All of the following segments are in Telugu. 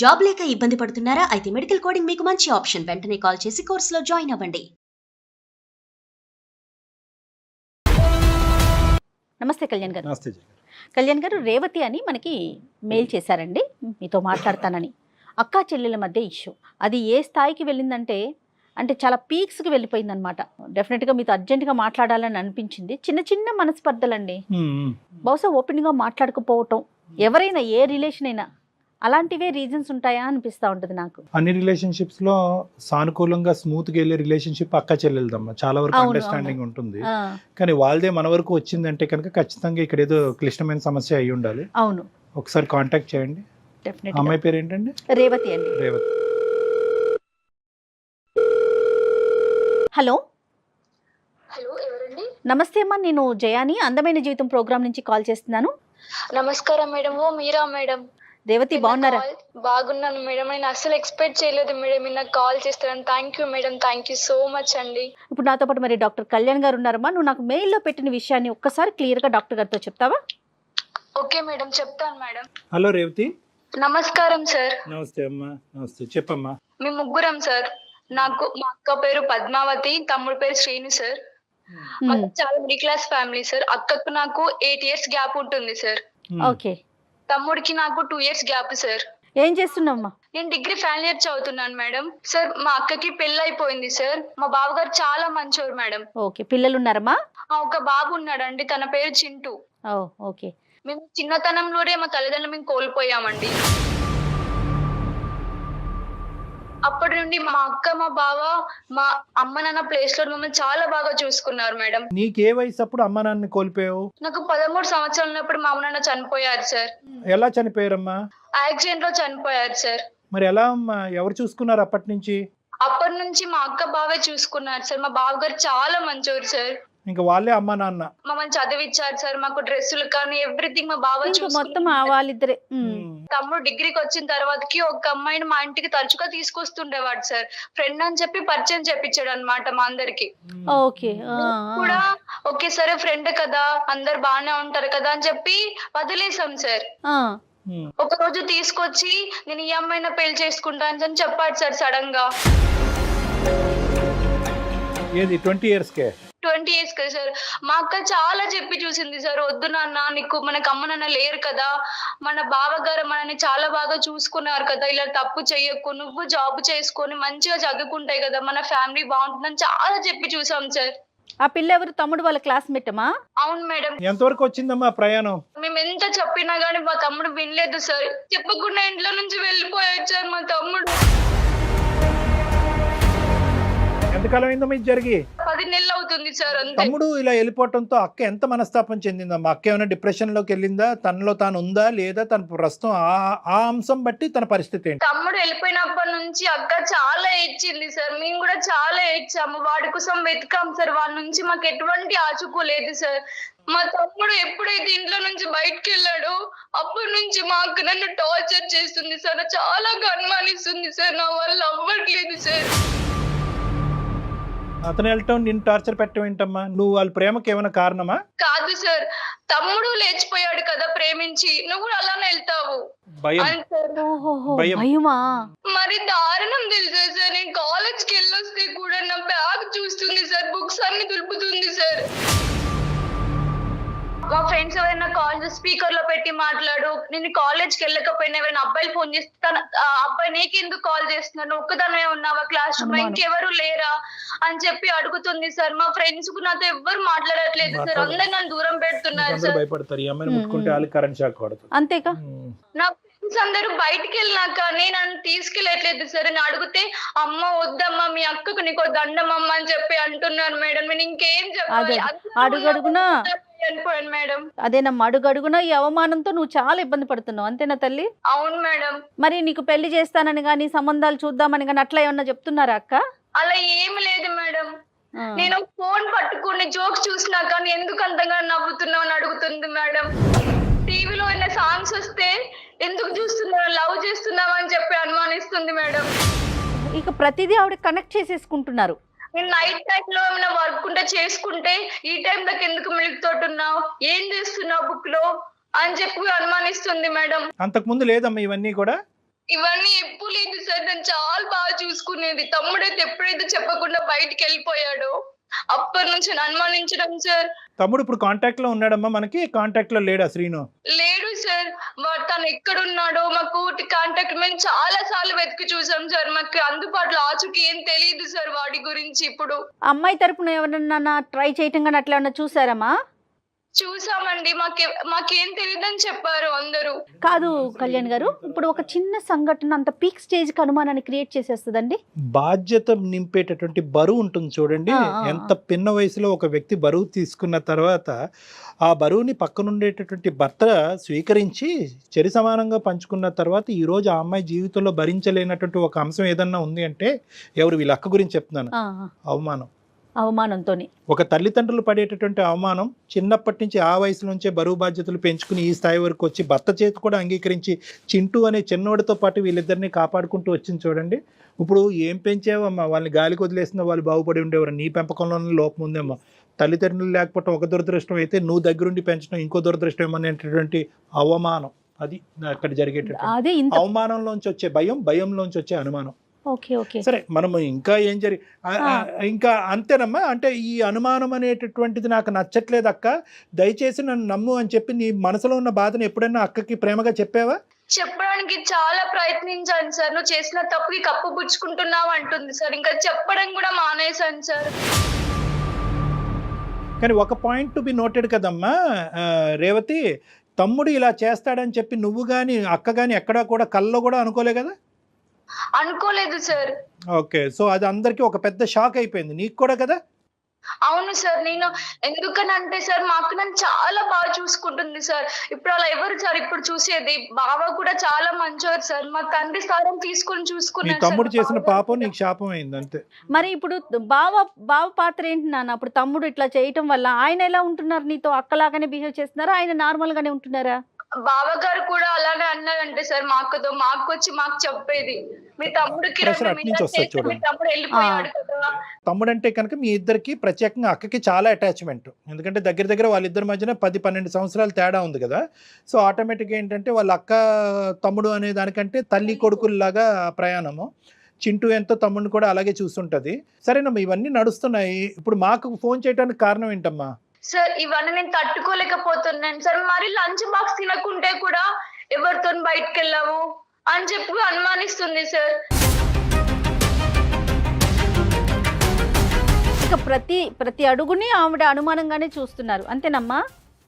జాబ్ లేక ఇబ్బంది పడుతున్నారా? అయితే మెడికల్ కోడింగ్ మీకు మంచి ఆప్షన్. వెంటనే కాల్ చేసి కోర్సులో జాయిన్ అవ్వండి. నమస్తే కళ్యాణ్ గారు. నమస్తే జీ. కళ్యాణ్ గారు, రేవతి అని మనకి మెయిల్ చేశారండి మీతో మాట్లాడతానని. అక్కా చెల్లెల మధ్య ఇష్యూ అది ఏ స్థాయికి వెళ్ళిందంటే చాలా పీక్స్కి వెళ్ళిపోయిందనమాట. డెఫినెట్గా మీతో అర్జెంటుగా మాట్లాడాలని అనిపించింది. చిన్న చిన్న మనస్పర్ధలండి, బహుశా ఓపెన్గా మాట్లాడకపోవటం. ఎవరైనా ఏ రిలేషన్ అయినా అలాంటివే రీజన్స్ ఉంటాయా అనిపిస్తూ ఉంటుంది నాకు. అన్ని రిలేషన్షిప్స్ లో సానుకూలంగా స్మూత్ గా వెళ్ళే రిలేషన్షిప్ అక్క చెల్లెలదమ్మా, చాలా వరకు అండర్స్టాండింగ్ ఉంటుంది. కానీ వాళ్ళదే మన వరకు వచ్చిందంటే కనుక ఖచ్చితంగా ఇక్కడ ఏదో క్లిష్టమైన సమస్య అయి ఉండాలి. అవును, ఒకసారి కాంటాక్ట్ చేయండి. అమ్మాయి పేరు ఏంటండి? రేవతి అండి. రేవతి. హలో. హలో, ఎవరండి? నమస్తే అమ్మా, నేను జయాని అందమైన జీవితం ప్రోగ్రామ్ నుంచి కాల్ చేస్తున్నాను. నమస్కారం మేడం. ఓ మీరా మేడం? రేవతి, బాగున్నారా? బాగున్నాను మేడం. నేను అసలు ఎక్స్పెక్ట్ చేయలేదు మేడం మీరు నాకు కాల్ చేస్తారని. Thank you madam, thank you so much అండి. ఇప్పుడు నాతో పాటు మరి డాక్టర్ కళ్యాణ్ గారు ఉన్నారమ్మా. నువ్వు నాకు మెయిల్లో పెట్టిన విషయాన్ని ఒక్కసారి క్లియర్గా డాక్టర్ గారితో చెప్తావా? ఓకే మేడం, చెప్తాను మేడం. హలో రేవతి. నమస్కారం సార్. నమస్తే అమ్మా. నమస్తే, చెప్పమ్మా. మేము ముగ్గురం సార్. నాకు మా అక్క పేరు పద్మావతి, తమ్ముడు పేరు శ్రీను సార్. మాకు చాలా మిడిల్ క్లాస్ ఫ్యామిలీ సార్. అక్కకు నాకు 8 years గ్యాప్ ఉంటుంది సార్. ఓకే. తమ్ముడికి నాకు 2 years గ్యాప్ సార్. ఏం చేస్తున్నావమ్మా? నేను డిగ్రీ ఫైనల్ ఇయర్ చదువుతున్నాను మేడం. సార్ మా అక్కకి పెళ్లి అయిపోయింది సార్. మా బావగారు చాలా మంచోరు మేడం. ఓకే. పిల్లలు ఉన్నారమ్మా? ఒక బాబు ఉన్నాడండి, తన పేరు చింటూ. ఓకే. మేము చిన్నతనంలోనే మా తల్లిదండ్రులు మేము కోల్పోయామండి. అప్పటి నుండి మా అక్క, మా బావ, మా అమ్మ నాన్న ప్లేస్ లో మమ్మల్ని చాలా బాగా చూసుకున్నారు మేడం. నీకే వయసు అప్పుడు అమ్మ నాన్నని కోల్పోయావు? నాకు 13 సంవత్సరాలు ఉన్నప్పుడు మా అమ్మ నాన్న చనిపోయారు సార్. ఎలా చనిపోయారమ్మా? యాక్సిడెంట్ లో చనిపోయారు సార్. మరి ఎలా అమ్మా, ఎవరు చూసుకున్నారు అప్పటి నుంచి? అప్పటి నుంచి మా అక్క బావే చూసుకున్నారు సార్. మా బావగారు చాలా మంచోరు సార్. ఇంకా వాళ్ళే అమ్మ నాన్న మమ్మల్ని చదివించారు సార్. మాకు డ్రెస్సులు కానీ ఎవ్రీథింగ్ మా బావ మొత్తం వాళ్ళిద్దరే. తమ్ముడు డిగ్రీకి వచ్చిన తర్వాతకి ఒక అమ్మాయిని మా ఇంటికి తరచుగా తీసుకొస్తుండేవాడు సార్. ఫ్రెండ్ అని చెప్పి పరిచయం చేపించాడు అనమాట మా అందరికి. ఓకే. కూడా ఓకే సరే ఫ్రెండ్ కదా, అందరు బాగానే ఉంటారు కదా అని చెప్పి వదిలేసాం సార్. ఒక రోజు తీసుకొచ్చి నేను ఈ అమ్మాయిని పెళ్లి చేసుకుంటాను అని చెప్పాడు సార్ సడన్ గా. ఏది 20 years కే? 20 years కదా సార్. మా అక్క చాలా చెప్పి చూసింది సార్, వద్దు నాన్న, నీకు మనకు అమ్మ నాన్న లేరు కదా, మన బావగారు మనని చాలా బాగా చూసుకున్నారు కదా, ఇలా తప్పు చెయ్యకు, నువ్వు జాబ్ చేసుకొని మంచిగా చదువుకుంటాయి కదా, మన ఫ్యామిలీ బాగుంటుందని చాలా చెప్పి చూసాం సార్. ఆ పిల్ల ఎవరు? తమ్ముడు వాళ్ళ క్లాస్మేట్ అమ్మా? అవును మేడం. ఎంతవరకు వచ్చిందమ్మా ప్రయాణం? మేము ఎంత చెప్పినా గానీ మా తమ్ముడు వినలేదు సార్. చెప్పకుండా ఇంట్లో నుంచి వెళ్ళిపోయాడు సార్ మా తమ్ముడు. ఎంతకాలం అయిందమ్మా ఇది జరిగి? 10 నెలలు అవుతుంది సార్. అంతే. తమ్ముడు ఇలా వెళ్ళిపోవటంతో అక్క ఎంత మనస్తాపం చెందిందమ్మా? అక్క ఏమైనా డిప్రెషన్ లోకి వెళ్ళిందా? తనలో తాను ఉందా లేదా? తన ప్రస్తుతం ఆ అంశం బట్టి తన పరిస్థితి ఏంటి? తమ్ముడు వెళ్ళిపోయినప్పటి నుంచి అక్క చాలా ఏడ్చింది సార్. మేము కూడా చాలా ఏడ్చాము. వాడి కోసం వెతికాం సార్. వాడి నుంచి మాకు ఎటువంటి ఆచుకోలేదు సార్. మా తమ్ముడు ఎప్పుడైతే ఇంట్లో నుంచి బయటకు వెళ్ళాడో అప్పటి నుంచి మా అక్క నన్ను టార్చర్ చేస్తుంది సార్. చాలా అనుమానిస్తుంది సార్. నా వల్ల అవ్వట్లేదు సార్. అతను వెళ్ళటం నిన్ను టార్చర్ పెట్టడం ఏంటమ్మా? నువ్వు వాళ్ళ ప్రేమకి ఏమైనా కారణమా? కాదు సార్, తమ్ముడు లేచిపోయాడు కదా ప్రేమించి, నువ్వు కూడా అలానే వెళ్తావు. భయమా? మరి దారుణం తెలుసా సార్. నేను కాలేజ్కి వెళ్ళొస్తే కూడా నా బ్యాగ్ చూస్తుంది సార్, బుక్స్ అన్ని దులుపుతుంది సార్. మా ఫ్రెండ్స్ ఎవరైనా కాల్ స్పీకర్ లో పెట్టి మాట్లాడు, నేను కాలేజ్కి వెళ్ళకపోయినా ఎవరైనా అబ్బాయిలు ఫోన్ చేస్తాను, అబ్బాయి నీకెందుకు కాల్ చేస్తున్నాను, ఒక్కదానే ఉన్నావా క్లాస్ రూమ్ లో, ఇంకెవరు లేరా అని చెప్పి అడుగుతుంది సార్. మా ఫ్రెండ్స్ కు నాతో ఎవ్వరు మాట్లాడట్లేదు సార్. అందరు నన్ను దూరం పెడుతున్నారు సార్. భయపడతారు, ఈ అమ్మాయిని ముట్టుకుంటే వాళ్ళకి కరెంట్ షాక్ కొడుతుంది. అంతేగా. నా ఫ్రెండ్స్ అందరూ బయటికి వెళ్ళినాక నన్ను తీసుకెళ్ళట్లేదు సార్. నేను అడిగితే అమ్మ వద్దమ్మా, మీ అక్కకు నీకో దండమ్మ అని చెప్పి అంటున్నారు మేడం. నేను ఇంకేం చెప్పాలి? అడుగడుగునా మేడం. అదేనమ్మా, అడుగడుగునా ఈ అవమానంతో నువ్వు చాలా ఇబ్బంది పడుతున్నావు, అంతేనా తల్లి? అవును మేడం. మరి నీకు పెళ్లి చేస్తానని గానీ సంబంధాలు చూద్దామని గానీ అట్లా ఏమన్నా చెప్తున్నారా అక్క? అలా ఏమి లేదు మేడం. నేను ఫోన్ పట్టుకుని జోక్స్ చూసినా కానీ ఎందుకు అంతగా నవ్వుతున్నావు అని అడుగుతుంది మేడం. టీవీలో ఉన్న సాంగ్స్ వస్తే ఎందుకు చూస్తున్నావు, లవ్ చేస్తున్నావు అని చెప్పి అనుమానిస్తుంది మేడం. ఇక ప్రతిదీ ఆవిడ కనెక్ట్ చేసేసుకుంటున్నారు. నేను నైట్ టైం లో ఏమైనా వర్క్ ఉంటే చేసుకుంటే ఈ టైం దాకా ఎందుకు మిల్క్ తోటున్నావు, ఏం చేస్తున్నావు బుక్ లో అని చెప్పి అనుమానిస్తుంది మేడం. అంతకు ముందు లేదమ్మా ఇవన్నీ కూడా? ఇవన్నీ ఎప్పుడు లేదు సార్. నన్ను చాలా బాగా చూసుకునేది. తమ్ముడైతే ఎప్పుడైతే చెప్పకుండా బయటికి వెళ్ళిపోయాడో అప్పటి నుంచి నన్ను అనుమానించడం సార్. తమ్ముడు ఇప్పుడు కాంటాక్ట్ లో ఉన్నాడమ్మా? మనకి కాంటాక్ట్ లో లేడా శ్రీను? లేడు సార్. తను ఎక్కడున్నాడో మాకు కాంటాక్ట్ మేము చాలా సార్లు వెతికి చూసాం సార్. మాకు అందుబాటులో ఆచూకీ ఏం తెలియదు సార్ వాడి గురించి. ఇప్పుడు అమ్మాయి తరపున ఎవరన్నా ట్రై చేయటం కానీ అట్లా ఏమన్నా చూసారమ్మా? చూసామండి. మాకేం తెలియదని చెప్పారు అందరూ. కాదు కళ్యాణ్ గారు, ఇప్పుడు ఒక చిన్న సంఘటన అంత పీక్ స్టేజ్ కి అనుమానాన్ని క్రియేట్ చేసేస్తుందండి. బాధ్యత నింపేటటువంటి బరువు ఉంటుంది చూడండి. ఎంత పిన్న వయసులో ఒక వ్యక్తి బరువు తీసుకున్న తర్వాత ఆ బరువుని పక్కనుండేటటువంటి భర్త స్వీకరించి చెరి సమానంగా పంచుకున్న తర్వాత ఈ రోజు ఆ అమ్మాయి జీవితంలో భరించలేనటువంటి ఒక అంశం ఏదన్నా ఉంది అంటే ఎవరు? వీళ్ళ అక్క గురించి చెప్తున్నాను. అవమానం. అవమానంతోని ఒక తల్లిదండ్రులు పడేటటువంటి అవమానం చిన్నప్పటి నుంచి ఆ వయసు నుంచే బరువు బాధ్యతలు పెంచుకుని ఈ స్థాయి వరకు వచ్చి భర్త చేతి కూడా అంగీకరించి చింటూ అనే చిన్నోడితో పాటు వీళ్ళిద్దరిని కాపాడుకుంటూ వచ్చింది చూడండి. ఇప్పుడు ఏం పెంచావమ్మా? వాళ్ళని గాలికి వదిలేసిన వాళ్ళు బాగుపడి ఉండేవారు. నీ పెంపకంలోనే లోపం ఉందేమో. తల్లిదండ్రులు లేకపోవడం ఒక దురదృష్టం అయితే నువ్వు దగ్గరుండి పెంచడం ఇంకో దురదృష్టం ఏమనేటటువంటి అవమానం. అది అక్కడ జరిగేటటువంటి అవమానంలోంచి వచ్చే భయం, భయంలోంచి వచ్చే అనుమానం. సరే, మనము ఇంకా ఏం ఇంకా అంతేనమ్మా. అంటే ఈ అనుమానం అనేటటువంటిది నాకు నచ్చట్లేదు అక్క, దయచేసి నన్ను నమ్ము అని చెప్పి నీ మనసులో ఉన్న బాధను ఎప్పుడైనా అక్కకి ప్రేమగా చెప్పావా? చెప్పడానికి చాలా ప్రయత్నించాను సార్. నువ్వు చేసిన తప్పుకి కప్పు పుచ్చుకుంటున్నావు అంటుంది సార్. ఇంకా చెప్పడం కూడా మానేశాను సార్. కానీ ఒక పాయింట్ టు బి నోటెడ్ కదమ్మా రేవతి, తమ్ముడు ఇలా చేస్తాడని చెప్పి నువ్వు కానీ అక్క కానీ ఎక్కడా కూడా కల్లో కూడా అనుకోలే కదా? అనుకోలేదు సార్. ఓకే, సో అది అందరికి ఒక పెద్ద షాక్ అయిపోయింది, నీకు కూడా కదా? అవును సార్. నేను ఎందుకనంటే సార్ మా అక్క నన్ను చాలా బాగా చూసుకుంటుంది సార్. ఇప్పుడు అలా ఎవరు సార్ ఇప్పుడు చూసేది? బావ కూడా చాలా మంచోరు సార్. మా తండ్రి స్థానం తీసుకుని చూసుకున్నాడు. తమ్ముడు చేసిన పాపం నీకు శాపం అయింది అంతే. మరి ఇప్పుడు బావ పాత్ర ఏంటి నాన్న? అప్పుడు తమ్ముడు ఇట్లా చేయటం వల్ల ఆయన ఎలా ఉంటున్నారు? నీతో అక్కలాగానే బిహేవ్ చేస్తున్నారా? ఆయన నార్మల్ గానే ఉంటున్నారా? బావగారు కూడా అలానే అన్నారంటే సార్ మా అక్కతో. మా అక్క వచ్చి మాకు చెప్పేది, మీ తమ్ముడికి తమ్ముడు వెళ్ళిపోయాడు కదా. తమ్ముడు అంటే కనుక మీ ఇద్దరికి ప్రత్యేకంగా అక్కకి చాలా అటాచ్మెంట్. ఎందుకంటే దగ్గర దగ్గర వాళ్ళిద్దరి మధ్యన 10-12 సంవత్సరాలు తేడా ఉంది కదా. సో ఆటోమేటిక్గా ఏంటంటే వాళ్ళ అక్క తమ్ముడు అనే దానికంటే తల్లి కొడుకుల్లాగా ప్రయాణము. చింటూ ఎంతో తమ్ముడిని కూడా అలాగే చూస్తుంటది. సరేనమ్మా, ఇవన్నీ నడుస్తున్నాయి. ఇప్పుడు మాకు ఫోన్ చేయడానికి కారణం ఏంటమ్మా? సార్ ఇవన్నీ నేను తట్టుకోలేకపోతున్నాను సార్. మరి లంచ్ బాక్స్ తినకుంటే కూడా ఎవరితో బయటకు వెళ్ళావు అని చెప్పి అనుమానిస్తుంది సార్. ఇక ప్రతి అడుగుని ఆవిడ అనుమానంగానే చూస్తున్నారు, అంతేనమ్మా?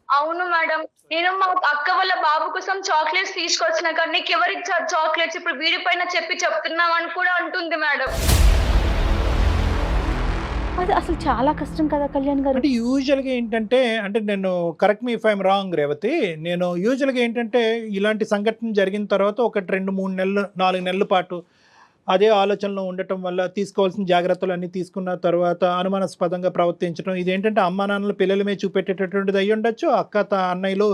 అవును మేడం. నేను మా అక్క వాళ్ళ బాబు కోసం చాక్లెట్స్ తీసుకొచ్చిన కానీ నీకు ఎవరిచ్చారు చాక్లెట్స్? ఇప్పుడు వీడి పైన చెప్తున్నావు అని కూడా అంటుంది మేడం. అది అసలు చాలా కష్టం కదా కళ్యాణ్ గారు. అంటే యూజువల్గా ఏంటంటే, అంటే నేను correct me if I'm wrong Revathi, నేను యూజువల్గా ఏంటంటే ఇలాంటి సంఘటన జరిగిన తర్వాత 1-2-3 నెలలు 4 నెలల పాటు అదే ఆలోచనలో ఉండటం వల్ల తీసుకోవాల్సిన జాగ్రత్తలు అన్నీ తీసుకున్న తర్వాత అనుమానాస్పదంగా ప్రవర్తించడం, ఇదేంటంటే అమ్మా నాన్నలు పిల్లల మీద చూపెట్టేటటువంటిది అయ్యి ఉండొచ్చు, అక్క అన్నయ్యలు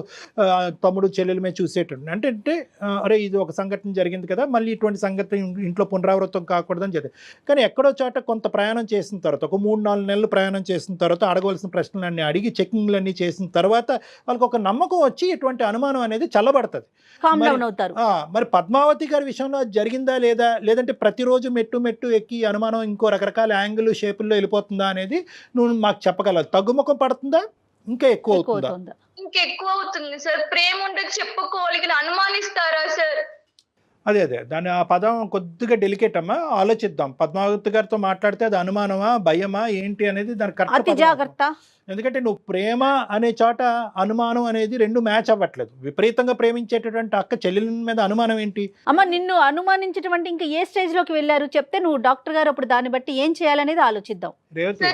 తమ్ముడు చెల్లెల మీద చూసేటటువంటి. అంటే అరే ఇది ఒక సంఘటన జరిగింది కదా, మళ్ళీ ఇటువంటి సంఘటన ఇంట్లో పునరావృతం కాకూడదని చెప్పి. కానీ ఎక్కడో చోట కొంత ప్రయాణం చేసిన తర్వాత, ఒక 3-4 నెలలు ప్రయాణం చేసిన తర్వాత అడగవలసిన ప్రశ్నలన్నీ అడిగి చెకింగ్లన్నీ చేసిన తర్వాత వాళ్ళకి ఒక నమ్మకం వచ్చి ఇటువంటి అనుమానం అనేది చల్లబడుతుంది. మరి పద్మావతి గారి విషయంలో జరిగిందా లేదా, లేదంటే ప్రతిరోజు మెట్టు ఎక్కి అనుమానం ఇంకో రకరకాల యాంగిల్ షేపుల్లో వెళ్ళిపోతుందా అనేది నువ్వు మాకు చెప్పగలవు. తగ్గుముఖం పడుతుందా, ఇంకా ఎక్కువ అవుతుందా? ఇంకా ఎక్కువ అవుతుంది సార్. ప్రేమ ఉంటే చెప్పుకోవాలి, అనుమానిస్తారా సార్? అదే దాని ఆ పదం కొద్దిగా డెలికేట్ అమ్మా, ఆలోచిద్దాం. పద్మావతి గారితో మాట్లాడితే అది అనుమానమా భయమా ఏంటి అనేది దాని కరెక్ట్ జాగ్రత్త. ఎందుకంటే నువ్వు ప్రేమ అనే చోట అనుమానం అనేది రెండు మ్యాచ్ అవ్వట్లేదు. విపరీతంగా ప్రేమించేటటువంటి అక్క చెల్లెల మీద అనుమానం ఏంటి? అమ్మ నిన్ను అనుమానించడం అంటే ఇంకా ఏ స్టేజ్ లోకి వెళ్ళారు చెప్తే నువ్వు డాక్టర్ గారు అప్పుడు దాన్ని బట్టి ఏం చేయాలనేది ఆలోచిద్దాం. రేవతి,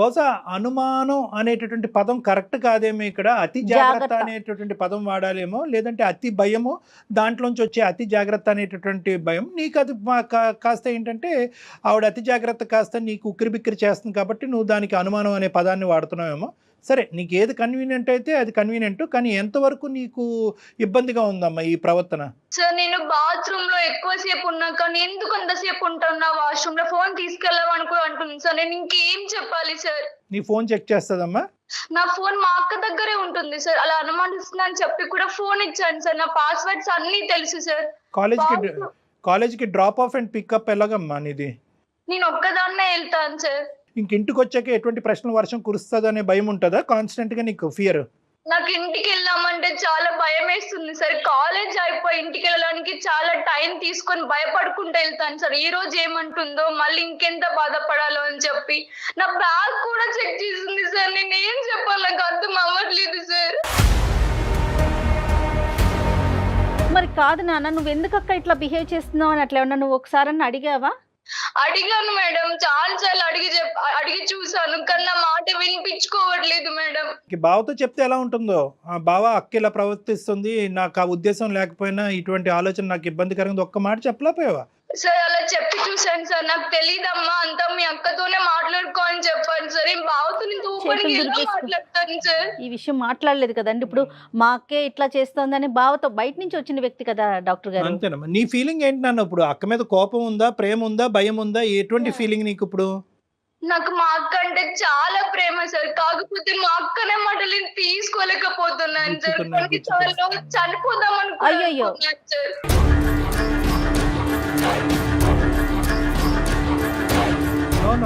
బహుశా అనుమానం అనేటటువంటి పదం కరెక్ట్ కాదేమో, ఇక్కడ అతి జాగ్రత్త అనేటటువంటి పదం వాడాలేమో, లేదంటే అతి భయము, దాంట్లోంచి వచ్చే అతి జాగ్రత్త అనేటటువంటి భయం నీకు అది కాస్త ఏంటంటే ఆవిడ అతి జాగ్రత్త కాస్త నీకు ఉక్కిరి బిక్కిరి చేస్తుంది కాబట్టి నువ్వు దానికి అనుమానం అనే పదాన్ని వాడుతున్నావేమో. సరే, నీకు ఏది కన్వీనియంట్ అయితే అది కన్వీనియంట్, కానీ ఎంతవరకు నీకు ఇబ్బందిగా ఉందమ్మా ఈ ప్రవర్తన? సార్ నేను బాత్రూమ్ లో ఎక్కువసేపు ఉన్నా కానీ ఎందుకు అంతసేపు ఉంటాను వాష్రూమ్ లో ఫోన్ తీసుకెళ్ళామని కూడా అంటుంది సార్. నేను ఇంకేం చెప్పాలి సార్? నీ ఫోన్ చెక్ చేస్తుందమ్మా? నా ఫోన్ మా అక్క దగ్గరే ఉంటుంది సార్. అలా అనుమానిస్తున్నా అని చెప్పి కూడా ఫోన్ ఇచ్చాను సార్. నా పాస్వర్డ్స్ అన్ని తెలుసు సార్. కాలేజ్కి డ్రాప్ ఆఫ్ అండ్ పికప్ ఎలాగమ్మా నీది? నేను ఒక్కదాన్నే వెళ్తాను సార్. ఇంటికి వచ్చాక ఎటువంటి ప్రశ్నల వర్షం కురుస్తుందనే భయం ఉంటుందా కాన్స్టెంట్ గా నీకు ఫియర్? నాకు ఇంటికి వెళ్ళామంటే చాలా భయం వేస్తుంది సార్. కాలేజ్ అయిపోయి ఇంటికి వెళ్ళడానికి చాలా టైం తీసుకొని భయపడుకుంటూ వెళ్తాను సార్. ఈ రోజు ఏమంటుందో మళ్ళీ ఇంకెంత బాధపడాలో అని చెప్పి నా బ్యాగ్ కూడా చెక్ చేసింది సార్. నేను ఏం చెప్పాలి నాకు అర్థం అవ్వట్లేదు సార్. మరి కాదు నాన్న, నువ్వు ఎందుకక్క ఇట్లా బిహేవ్ చేస్తున్నావు అని అట్లా ఏమన్నా నువ్వు ఒకసారి అడిగావా? అడిగాను మేడం, చాలా అడిగి చూసాను, కానీ నా మాట వినిపించుకోవట్లేదు మేడం. బావతో చెప్తే ఎలా ఉంటుందో, బావ అక్క ఇలా ప్రవర్తిస్తుంది, నాకు ఆ ఉద్దేశం లేకపోయినా ఇటువంటి ఆలోచన నాకు ఇబ్బందికరంగా ఒక్క మాట చెప్పలేకపోయావా? సార్ అలా చెప్పి చూసాను సార్. నాకు తెలీదమ్మా, అంతా మీ అక్కతోనే మాట్లాడుకో అని చెప్పాను సార్. ఏం బావతో నేను ఓపెన్గా ఎలా మాట్లాడతాను సార్? ఈ విషయం మాట్లాడలేదు కదండి. ఇప్పుడు మా అక్కే ఇట్లా చేస్తోందని బావతో బయట నుంచి వచ్చిన వ్యక్తి కదా డాక్టర్ గారు. అంతేనమ్మా. నీ ఫీలింగ్ ఏంటి నాన్న? ఇప్పుడు అక్క మీద కోపం ఉందా, ప్రేమ ఉందా, భయం ఉందా? ఎటువంటి ఫీలింగ్ నీకు ఇప్పుడు? నాకు మా అక్క అంటే చాలా ప్రేమ సార్. కాకపోతే మా అక్కనే మాటలు తీసుకోలేకపోతున్నాను సార్. కొన్నిసార్లు చనిపోదాం అనుకుంటున్నాను సార్.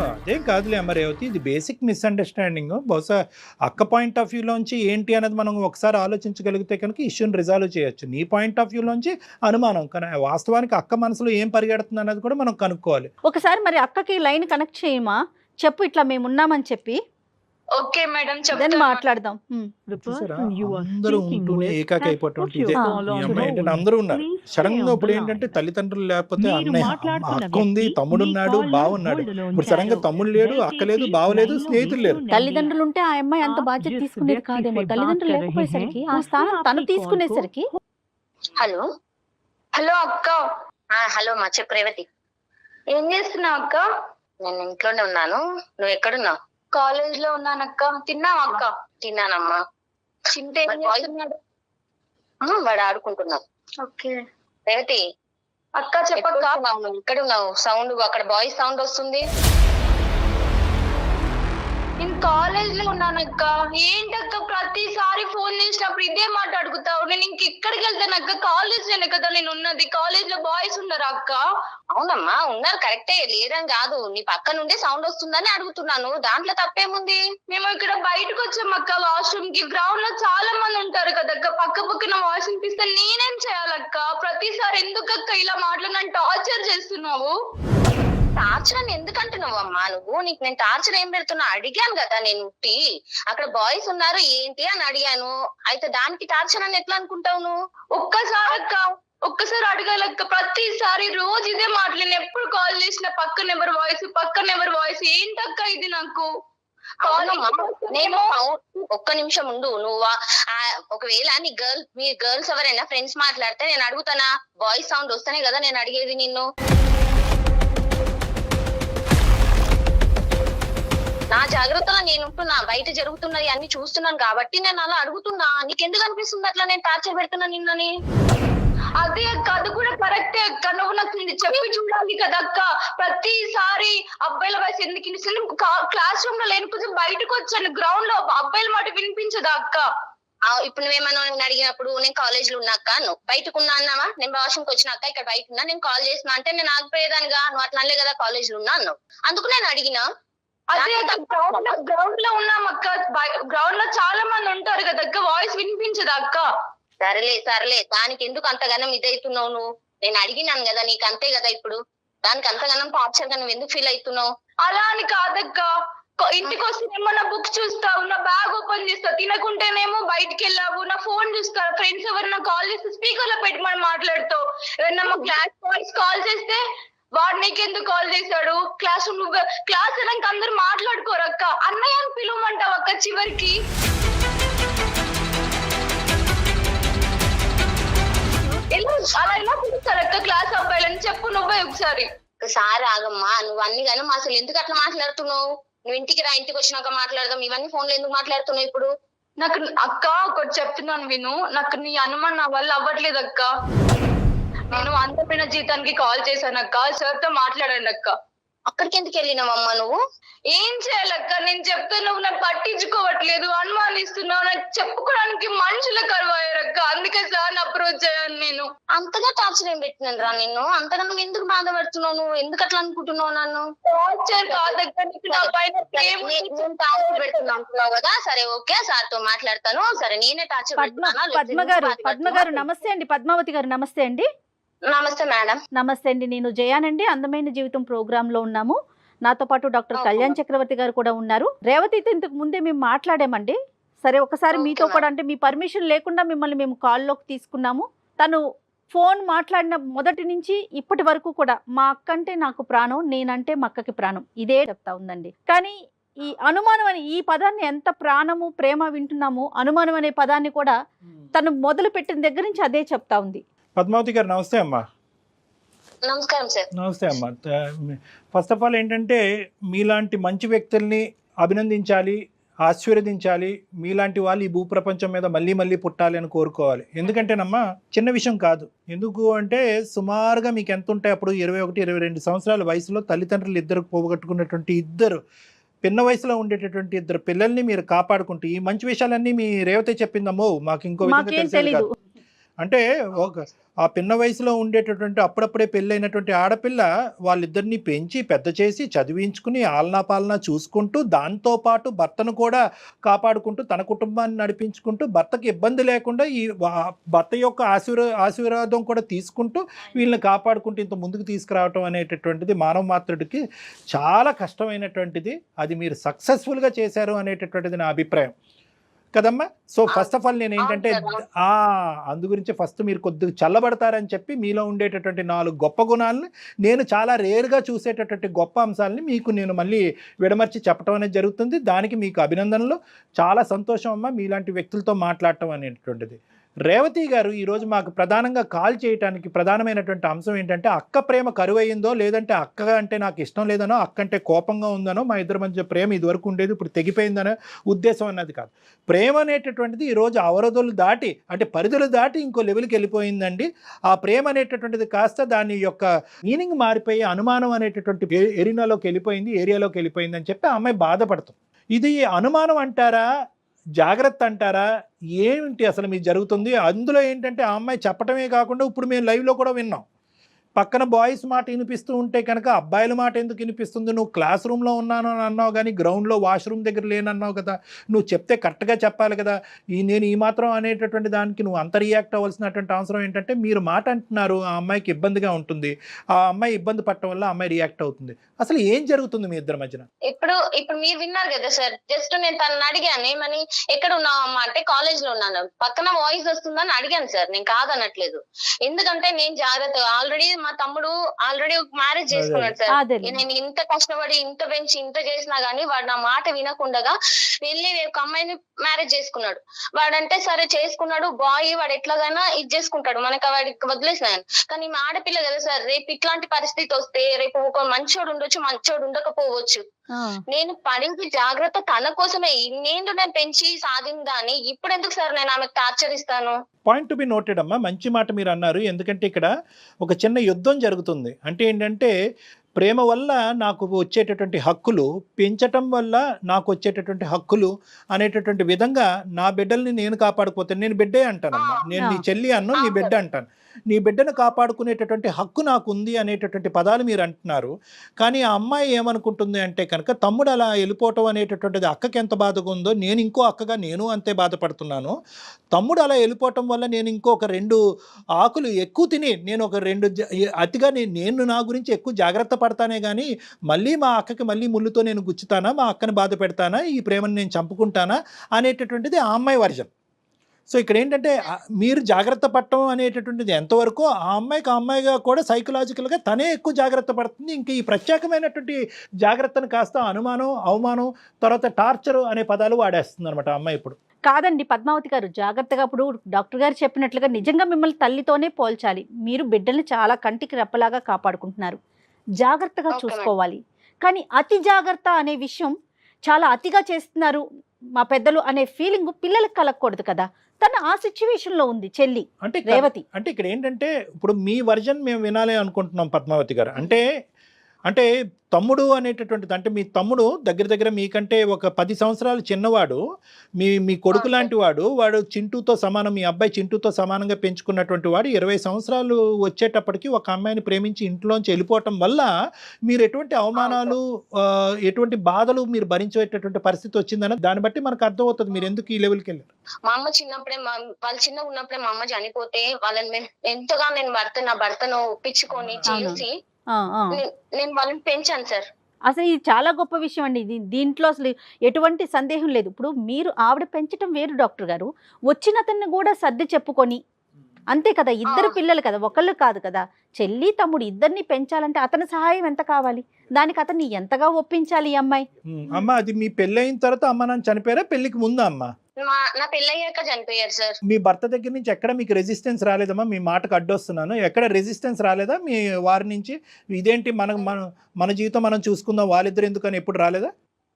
అదేం కాదులే అమ్మ రేవతి, ఇది బేసిక్ మిస్అండర్స్టాండింగ్. బహుశా అక్క పాయింట్ ఆఫ్ వ్యూలోంచి ఏంటి అనేది మనం ఒకసారి ఆలోచించగలిగితే కనుక ఇష్యూని రిజాల్వ్ చేయొచ్చు. నీ పాయింట్ ఆఫ్ వ్యూలోంచి అనుమానం, కానీ వాస్తవానికి అక్క మనసులో ఏం పరిగెడుతుంది అనేది కూడా మనం కనుక్కోవాలి. ఒకసారి మరి అక్కకి లైన్ కనెక్ట్ చేయమా, చెప్పు ఇట్లా మేము ఉన్నామని చెప్పి. ఓకే మేడం, చెప్తాను, మాట్లాడదాం. అందరూ ఉంటూనే ఏకాకి అయిపోవటం ఇదే. ఈ అమ్మాయి ఏంటంటే అందరూ ఉన్నారు, సడన్ గా ఇప్పుడు ఏంటంటే తల్లిదండ్రులు లేకపోతే అన్నయ్య, అక్క ఉంది, తమ్ముడు ఉన్నాడు, బావున్నాడు. ఇప్పుడు సడన్ గా తమ్ముడు లేడు, అక్క లేదు, బావ లేదు, స్నేహితులు లేరు. తల్లిదండ్రులు ఉంటే ఆ అమ్మాయి అంత బాధ్యత తీసుకునేది కాదేమో. తల్లిదండ్రులు లేకపోయేసరికి ఆ స్థానం తను తీసుకునేసరికి. హలో హలో అక్క. హలో మా చెప్పు రేవతి. ఏం చేస్తున్నావు అక్క? నేను ఇంట్లోనే ఉన్నాను, నువ్వు ఎక్కడున్నావు? కాలేజ్ లో ఉన్నానక్క. తిన్నావా అక్క? తిన్నానమ్మా. చింత ఏం చేస్తున్నాడు? వాడు ఆడుకుంటున్నావు. ఓకే రేవతి అక్క చెప్పక్క. నువ్వు ఎక్కడున్నావు? సౌండ్ అక్కడ బాయ్స్ సౌండ్ వస్తుంది. నేను కాలేజ్ లో ఉన్నానక్క. ఏంటక్క ప్రతిసారి ఫోన్ చేసినప్పుడు ఇదే మాట అడుగుతావు? నేను ఇంకెక్కడికి వెళ్తానక్క? కాలేజ్ లోనే కదా నేను ఉన్నది. కాలేజ్ లో బాయ్స్ ఉన్నారా అక్క? అవునమ్మా ఉన్నారు, కరెక్టే, లేదని కాదు. నీ పక్క నుండి సౌండ్ వస్తుందని అడుగుతున్నాను, దాంట్లో తప్పేముంది? మేము ఇక్కడ బయటకు వచ్చామక్క వాష్రూమ్ కి. గ్రౌండ్ లో చాలా మంది ఉంటారు కదక్క, పక్క పక్కన వాయిస్ వినిపిస్తే నేనేం చేయాలక్క? ప్రతిసారి ఎందుకక్క ఇలా మాట్లాడి టార్చర్ చేస్తున్నావు? టార్చర్ అని ఎందుకంటున్నావు అమ్మా నువ్వు? నీకు నేను టార్చర్ ఏం పెడుతున్నా అడిగాను కదా. నేను అక్కడ బాయ్స్ ఉన్నారు ఏంటి అని అడిగాను, అయితే దానికి టార్చర్ అని ఎట్లా అనుకుంటావు నువ్వు? ఒక్కసారి అడగాలక్క. ప్రతిసారి రోజు ఇదే మాట్లాడి, ఎప్పుడు కాల్ చేసిన పక్కన ఎవరు వాయిస్ ఏంటక్క ఇది? నాకు నేను ఒక్క నిమిషం ఉండు. నువ్వు ఒకవేళ మీ గర్ల్స్ ఎవరైనా ఫ్రెండ్స్ మాట్లాడితే నేను అడుగుతానా? బాయ్స్ సౌండ్ వస్తేనే కదా నేను అడిగేది నిన్ను. నా జాగ్రత్తలో నేను ఉంటున్నా, బయట జరుగుతున్నది అన్ని చూస్తున్నాను కాబట్టి నేను అలా అడుగుతున్నా. నీకెందుకు అనిపిస్తుంది అట్లా నేను టార్చర్ పెడుతున్నా నిన్నని? అదే అక్క, అది కూడా కరెక్టే అక్క. నువ్వు నాకు చెప్పి చూడాలి కదా అక్క. ప్రతిసారి అబ్బాయిల వయసు ఎందుకు? క్లాస్ రూమ్ లో లేని కొంచెం బయటకు వచ్చాను, గ్రౌండ్ లో అబ్బాయిల మాట వినిపించదా అక్క? ఇప్పుడు నువ్వేమన్నా నేను అడిగినప్పుడు నేను కాలేజ్ లో ఉన్నాక నువ్వు బయటకు ఉన్నా అన్నావా? నేను వాష్రూమ్కి వచ్చినాక ఇక్కడ బయట ఉన్నా, నేను కాల్ చేసినా అంటే నేను ఆగిపోయేదానిగా. నువ్వు అట్లా అనలే కదా కాలేజ్ లో ఉన్నా అన్నావు, అందుకు నేను అడిగినా. అదే గ్రౌండ్ లో ఉన్నాం అక్క. గ్రౌండ్ లో చాలా మంది ఉంటారు కదా అక్క, వాయిస్ వినిపించదా అక్క? సరేలే దానికి ఎందుకు అంతగానం ఇదవుతున్నావు నువ్వు? నేను అడిగినాను కదా, నీకు అంతే కదా. ఇప్పుడు దానికి అంతగానం టార్చర్ గా నువ్వు ఎందుకు ఫీల్ అవుతున్నావు? అలా అని కాదక్క. ఇంటికి వస్తేనేమో నా బుక్ చూస్తావు, నా బ్యాగ్ ఓపెన్ చేస్తావు, తినకుంటేనేమో బయటికి వెళ్ళావు, నా ఫోన్ చూస్తావు, ఫ్రెండ్స్ ఎవరైనా కాల్ చేస్తే స్పీకర్ లో పెట్టి మనం మాట్లాడుతావు. ఎవరైనా మా క్లాస్ బాయ్స్ కాల్ చేస్తే వాడు నీకెందుకు కాల్ చేశాడు? క్లాస్ అయినాక అందరు మాట్లాడుకోరు అక్క. అన్నయ్య అని పిలువమంటావు అక్క చివరికి. అలా ఎలా పిలుస్తారు అక్క క్లాస్ అబ్బాయిలని? చెప్పు నువ్వే ఒకసారి. ఒకసారి ఆగమ్మా, నువ్వు అన్ని కానీ అసలు ఎందుకు అట్లా మాట్లాడుతున్నావు? నువ్వు ఇంటికి రా, ఇంటికి వచ్చినాక మాట్లాడదాం. ఇవన్నీ ఫోన్లో ఎందుకు మాట్లాడుతున్నావు ఇప్పుడు? నాకు అక్క ఒకటి చెప్తున్నాను విను. నాకు నీ అనుమానం నా వల్ల అవ్వట్లేదు అక్క. నేను అందమైన జీతానికి కాల్ చేశాను అక్క. సార్ తో మాట్లాడండి అక్క. అక్కడికి ఎందుకు వెళ్ళినావమ్మా నువ్వు? ఏం చేయాలక్క? నేను చెప్తే నువ్వు నాకు పట్టించుకోవట్లేదు, అనుమానిస్తున్నావు. నాకు చెప్పుకోవడానికి మనుషుల కరువయ్యారక్క. అందుకే సార్ అప్రోచ్ అయ్యాను నేను. అంతగా టార్చర్ ఏం పెట్టినాను రా నిన్ను? అంతగా నువ్వు ఎందుకు బాధపడుతున్నావు? నువ్వు ఎందుకు అట్లా అనుకుంటున్నావు నన్ను? టార్చర్ కాదక్క, నీకు నా పైన ప్రేమ ఉంది. నేను టార్చర్ పెడుతున్నా అంటున్నావు కదా, సరే ఓకే సార్ తో మాట్లాడతాను. సరే నేనే టార్చర్ పద్మ గారు నమస్తే అండి. పద్మావతి గారు నమస్తే అండి. నమస్తే మేడం. నమస్తే అండి. నేను జయానండి, అందమైన జీవితం ప్రోగ్రామ్ లో ఉన్నాము. నాతో పాటు డాక్టర్ కళ్యాణ్ చక్రవర్తి గారు కూడా ఉన్నారు. రేవతితో ఇంతకు ముందే మేము మాట్లాడామండి. సరే ఒకసారి మీతో కూడా, అంటే మీ పర్మిషన్ లేకుండా మిమ్మల్ని మేము కాల్లోకి తీసుకున్నాము. తను ఫోన్ మాట్లాడిన మొదటి నుంచి ఇప్పటి వరకు కూడా మా అక్క అంటే నాకు ప్రాణం, నేనంటే మా అక్కకి ప్రాణం, ఇదే చెప్తా ఉందండి. కానీ ఈ అనుమానం అనే ఈ పదాన్ని ఎంత ప్రాణము ప్రేమ వింటున్నామో, అనుమానం అనే పదాన్ని కూడా తను మొదలు పెట్టిన దగ్గర నుంచి అదే చెప్తా ఉంది. పద్మావతి గారు నమస్తే అమ్మా. నమస్కారం సార్. నమస్తే అమ్మా. ఫస్ట్ ఆఫ్ ఆల్ ఏంటంటే మీలాంటి మంచి వ్యక్తుల్ని అభినందించాలి, ఆశీర్వదించాలి. మీలాంటి వాళ్ళు ఈ భూప్రపంచం మీద మళ్ళీ మళ్ళీ పుట్టాలి అని కోరుకోవాలి. ఎందుకంటేనమ్మా చిన్న విషయం కాదు. ఎందుకు అంటే సుమారుగా మీకు ఎంత ఉంటాయి అప్పుడు 21-22 సంవత్సరాల వయసులో తల్లిదండ్రులు ఇద్దరు పోగొట్టుకున్నటువంటి ఇద్దరు పిన్న వయసులో ఉండేటటువంటి ఇద్దరు పిల్లల్ని మీరు కాపాడుకుంటూ ఈ మంచి విషయాలన్నీ మీ రేవతి చెప్పిందమ్మో, మాకు ఇంకో విధంగా తెలియదు. అంటే ఒక ఆ పిన్న వయసులో ఉండేటటువంటి అప్పుడప్పుడే పెళ్ళైనటువంటి ఆడపిల్ల వాళ్ళిద్దరిని పెంచి పెద్ద చేసి చదివించుకుని ఆలనా పాలనా చూసుకుంటూ దాంతోపాటు భర్తను కూడా కాపాడుకుంటూ తన కుటుంబాన్ని నడిపించుకుంటూ భర్తకి ఇబ్బంది లేకుండా ఈ భర్త యొక్క ఆశీర్వాదం కూడా తీసుకుంటూ వీళ్ళని కాపాడుకుంటూ ఇంత ముందుకు తీసుకురావటం అనేటటువంటిది మానవ మాత్రుడికి చాలా కష్టమైనటువంటిది. అది మీరు సక్సెస్ఫుల్గా చేశారు అనేటటువంటిది నా అభిప్రాయం కదమ్మా. సో ఫస్ట్ ఆఫ్ ఆల్ నేను ఏంటంటే అందు గురించి ఫస్ట్ మీరు కొద్దిగా చల్లబడతారని చెప్పి మీలో ఉండేటటువంటి 4 గొప్ప గుణాలను, నేను చాలా రేర్గా చూసేటటువంటి గొప్ప అంశాలని మీకు నేను మళ్ళీ విడమర్చి చెప్పడం అనేది జరుగుతుంది. దానికి మీకు అభినందనలు. చాలా సంతోషం అమ్మా మీలాంటి వ్యక్తులతో మాట్లాడటం అనేటటువంటిది. రేవతి గారు ఈరోజు మాకు ప్రధానంగా కాల్ చేయడానికి ప్రధానమైనటువంటి అంశం ఏంటంటే అక్క ప్రేమ కరువయ్యిందో, లేదంటే అక్క అంటే నాకు ఇష్టం లేదనో, అక్క అంటే కోపంగా ఉందనో, మా ఇద్దరి మధ్య ప్రేమ ఇదివరకు ఉండేది ఇప్పుడు తెగిపోయిందనో ఉద్దేశం అన్నది కాదు. ప్రేమ అనేటటువంటిది ఈరోజు అవరోధాలు దాటి, అంటే పరిధులు దాటి ఇంకో లెవెల్కి వెళ్ళిపోయిందండి. ఆ ప్రేమ అనేటటువంటిది కాస్త దాని యొక్క మీనింగ్ మారిపోయి అనుమానం అనేటటువంటి ఏరియాలోకి వెళ్ళిపోయింది అని చెప్పి ఆ అమ్మాయి బాధపడుతుంది. ఇది అనుమానం అంటారా, జాగ్రత్త అంటారా, ఏంటి అసలు మీకు జరుగుతుంది? అందులో ఏంటంటే ఆ అమ్మాయి చెప్పటమే కాకుండా ఇప్పుడు మేము లైవ్లో కూడా విన్నాం, పక్కన బాయ్స్ మాట వినిపిస్తూ ఉంటే కనుక అబ్బాయిల మాట ఎందుకు వినిపిస్తుంది? నువ్వు క్లాస్ రూమ్లో ఉన్నాను అని అన్నావు కానీ గ్రౌండ్లో వాష్రూమ్ దగ్గర లేనన్నావు కదా, నువ్వు చెప్తే కరెక్ట్గా చెప్పాలి కదా. నేను ఈ మాత్రం అనేటటువంటి దానికి నువ్వు అంత రియాక్ట్ అవ్వాల్సినటువంటి అవసరం ఏంటంటే మీరు మాట అంటున్నారు, ఆ అమ్మాయికి ఇబ్బందిగా ఉంటుంది, ఆ అమ్మాయి ఇబ్బంది పడటం వల్ల ఆ అమ్మాయి రియాక్ట్ అవుతుంది. అసలు ఏం జరుగుతుంది మీ ఇద్దరి మధ్యన? ఇప్పుడు మీరు విన్నారు కదా సార్, జస్ట్ నేను తనని అడిగాను ఏమని, ఎక్కడ ఉన్నావు అమ్మ అంటే కాలేజ్ లో ఉన్నాను, పక్కన వాయిస్ వస్తుందని అడిగాను సార్. నేను కాదనట్లేదు, ఎందుకంటే నేను జాగ్రత్త. ఆల్రెడీ మా తమ్ముడు మ్యారేజ్ చేసుకున్నాడు సార్. నేను ఇంత కష్టపడి ఇంత పెంచి ఇంత చేసినా గానీ వాడు నా మాట వినకుండా వెళ్ళి ఒక అమ్మాయిని మ్యారేజ్ చేసుకున్నాడు. వాడంటే సరే చేసుకున్నాడు, బాయ్ వాడు ఎట్లాగైనా ఇది చేసుకుంటాడు, మనకి వాడికి వదిలేసినాను. కానీ మా ఆడపిల్ల కదా సార్, రేపు ఇట్లాంటి పరిస్థితి వస్తే రేపు ఒక మంచోడు ఉండొచ్చు, మంచోడు ఉండకపోవచ్చు. నేను పడింది జాగ్రత్త తన కోసమే. ఇన్నేళ్ళు నేను పెంచి సాధిందాన్ని ఇప్పుడు ఎందుకు సార్ నేను ఆమెకు టార్చర్ ఇస్తాను? పాయింట్ టు బి నోటెడ్ అమ్మా, మంచి మాట మీరు అన్నారు. ఎందుకంటే ఇక్కడ ఒక చిన్న యుద్ధం జరుగుతుంది. అంటే ఏంటంటే ప్రేమ వల్ల నాకు వచ్చేటటువంటి హక్కులు, పెంచటం వల్ల నాకు వచ్చేటటువంటి హక్కులు అనేటటువంటి విధంగా నా బిడ్డల్ని నేను కాపాడుకోతే, నేను బిడ్డే అంటానమ్మా, నేను నీ చెల్లి అన్ను నీ బిడ్డ అంటాను, నీ బిడ్డను కాపాడుకునేటటువంటి హక్కు నాకు ఉంది అనేటటువంటి పదాలు మీరు అంటున్నారు. కానీ ఆ అమ్మాయి ఏమనుకుంటుంది అంటే కనుక తమ్ముడు అలా వెళ్ళిపోవటం అనేటటువంటిది అక్కకి ఎంత బాధగా ఉందో నేను ఇంకో అక్కగా నేను అంతే బాధపడుతున్నాను. తమ్ముడు అలా వెళ్ళిపోవటం వల్ల నేను ఇంకొక 2 ఆకులు ఎక్కువ తిని నేను ఒక 2 అతిగా నేను నా గురించి ఎక్కువ జాగ్రత్త పడతానే కానీ మళ్ళీ మా అక్కకి మళ్ళీ ముళ్ళుతో నేను గుచ్చుతానా, మా అక్కని బాధ పెడతానా, ఈ ప్రేమను నేను చంపుకుంటానా అనేటటువంటిది ఆ అమ్మాయి వర్జన్. సో ఇక్కడ ఏంటంటే మీరు జాగ్రత్త పడటం అనేటటువంటిది ఎంతవరకు ఆ అమ్మాయిగా కూడా సైకలాజికల్గా తనే ఎక్కువ జాగ్రత్త పడుతుంది. ఇంకా ఈ ప్రత్యేకమైనటువంటి జాగ్రత్తను కాస్త అనుమానం, అవమానం, తర్వాత టార్చర్ అనే పదాలు వాడేస్తుంది అనమాట ఆ అమ్మాయి ఇప్పుడు. కాదండి పద్మావతి గారు, జాగ్రత్తగా ఇప్పుడు డాక్టర్ గారు చెప్పినట్లుగా నిజంగా మిమ్మల్ని తల్లితోనే పోల్చాలి. మీరు బిడ్డల్ని చాలా కంటికి రెప్పలాగా కాపాడుకుంటున్నారు, జాగ్రత్తగా చూసుకోవాలి. కానీ అతి జాగ్రత్త అనే విషయం చాలా అతిగా చేస్తున్నారు మా పెద్దలు అనే ఫీలింగ్ పిల్లలకు కలగకూడదు కదా. తన ఆ సిచ్యువేషన్ లో ఉంది చెల్లి అంటే రేవతి. అంటే ఇక్కడ ఏంటంటే ఇప్పుడు మీ వర్జన్ మేము వినాలి అనుకుంటున్నాం పద్మావతి గారు. అంటే అంటే తమ్ముడు అనేటటువంటిది, అంటే మీ తమ్ముడు దగ్గర దగ్గర మీకంటే ఒక 10 సంవత్సరాలు చిన్నవాడు, మీ కొడుకు లాంటి వాడు చింటూతో సమానం, మీ అబ్బాయి చింటూతో సమానంగా పెంచుకున్నటువంటి వాడు 20 సంవత్సరాలు వచ్చేటప్పటికి ఒక అమ్మాయిని ప్రేమించి ఇంట్లోంచి వెళ్ళిపోవటం వల్ల మీరు ఎటువంటి అవమానాలు ఎటువంటి బాధలు మీరు భరించేటటువంటి పరిస్థితి వచ్చిందని దాన్ని బట్టి మనకు అర్థమవుతుంది మీరు ఎందుకు ఈ లెవెల్కి వెళ్ళారు. మా అమ్మ చిన్నప్పుడే వాళ్ళు చిన్నగా ఉన్నప్పుడే మా అమ్మ చనిపోతే వాళ్ళని ఎంతగా నేను నా భర్తను ఒప్పించుకొని చేసి నేను వాళ్ళని పెంచాను సార్. అసలు ఇది చాలా గొప్ప విషయం అండి. దీంట్లో అసలు ఎటువంటి సందేహం లేదు. ఇప్పుడు మీరు ఆవిడ పెంచడం వేరు డాక్టర్ గారు, వచ్చిన అతన్ని కూడా సర్ది చెప్పుకొని, అంతే కదా, ఇద్దరు పిల్లలు కదా, ఒకళ్ళు కాదు కదా, చెల్లి తమ్ముడు ఇద్దరిని పెంచాలంటే అతని సహాయం ఎంత కావాలి, దానికి అతన్ని ఎంతగా ఒప్పించాలి ఈ అమ్మాయి. అమ్మ అది మీ పెళ్ళి అయిన తర్వాత అమ్మ నాన్న చనిపోయారా, పెళ్లికి ముందా అమ్మ? నా పెళ్ళయ్యాక చనిపోయారు సార్. మీ భర్త దగ్గర నుంచి ఎక్కడ మీకు రెసిస్టెన్స్ రాలేదమ్మా? మీ మాటకు అడ్డొస్తున్నాను, ఎక్కడ రెసిస్టెన్స్ రాలేదా మీ వారి నుంచి? ఇదేంటి మన జీవితం మనం చూసుకుందాం, వాళ్ళిద్దరు ఎందుకని ఎప్పుడు రాలేదా?